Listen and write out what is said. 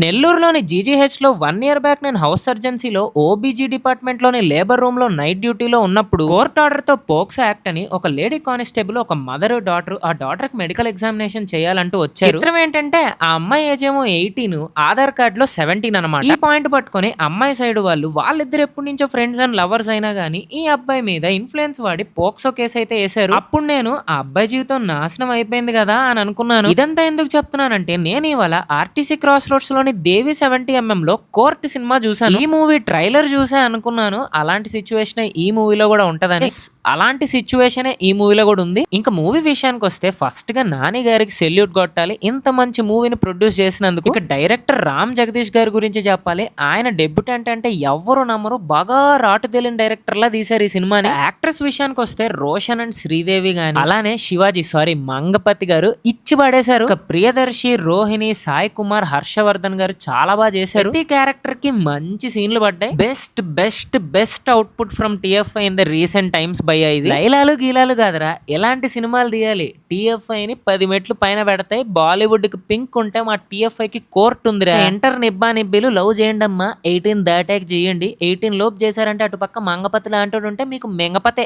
నెల్లూరులోని జీజీహెచ్‌లో 1 year back నేను house సర్జన్సీలో OBG డిపార్ట్మెంట్‌లోని labour రూమ్‌లో నైట్ డ్యూటీలో ఉన్నప్పుడు కోర్ట్ ఆర్డర్‌తో పోక్సో యాక్ట్ అని ఒక లేడీ కానిస్టేబుల్ ఒక మదర్ డాటర్ ఆ డాటర్‌కి మెడికల్ ఎగ్జామినేషన్ చేయాలంటూ వచ్చారు. చిత్రం ఏంటంటే ఆ అమ్మాయి ఏజ్ ఏమో 18, ఆధార్ కార్డ్‌లో 17 అన్నమాట. ఈ పాయింట్ పట్టుకొని అమ్మాయి సైడ్ వాళ్ళిద్దరు ఎప్పటి నుంచో ఫ్రెండ్స్ అండ్ లవర్స్ అయినా గానీ ఈ అబ్బాయి మీద ఇన్ఫ్లుయెన్స్ వాడి పోక్సో కేసు అయితే వేశారు. అప్పుడు నేను ఆ అబ్బాయి జీవితం నాశనం అయిపోయింది కదా అని అనుకున్నాను. ఇదంతా ఎందుకు చెప్తున్నానంటే నేను ఇవాళ ఆర్టీసీ క్రాస్ రోడ్స్ లోని దేవి 70mm లో కోర్ట్ సినిమా చూసాను. ఈ మూవీ ట్రైలర్ చూసా అనుకున్నాను అలాంటి సిచ్యువేషన్ ఈ మూవీలో కూడా ఉంటదని. అలాంటి సిచ్యువేషన్ ఈ మూవీలో కూడా ఉంది. ఇంకా మూవీ విషయానికి వస్తే ఫస్ట్ గా నాని గారికి సెల్యూట్ కొట్టాలి ఇంత మంచి మూవీని ప్రొడ్యూస్ చేసినందుకు. ఇక డైరెక్టర్ రామ్ జగదీష్ గారి గురించి చెప్పాలి. ఆయన డెబ్యూటెంట్ అంటే ఎవ్వరు నమ్మరు, బాగా రాటు తెలియని డైరెక్టర్ లా తీశారు ఈ సినిమాని. యాక్ట్రెస్ విషయానికి వస్తే రోషన్ అండ్ శ్రీదేవి గాని అలానే శివాజీ మంగపతి గారు ఇచ్చి పడేశారు. ప్రియదర్శి, రోహిణి, సాయి కుమార్, హర్షవర్ధన్ గారు చాలా బాగా చేశారు. ప్రతి క్యారెక్టర్ కి మంచి సీన్లు పడ్డాయి. Best output from TFI in the recent times by. ఇది లైలాలు గీలాలు కాదురా, ఎలాంటి సినిమాలు తీయాలి టిఎఫ్ఐ ని 10 మెట్లు పైన పెడతాయి. బాలీవుడ్ కి పింక్ ఉంటే మా టిఎఫ్ఐ కి కోర్ట్ ఉందిరా. ఎంటర్ నిబ్బా నిబ్బీలు లవ్ చేయండి అమ్మా, 18 దాటాక్ చేయండి. 18 లోపు చేశారంటే అటు పక్క మంగపతి లాంటి ఉంటే మీకు మెంగపతే.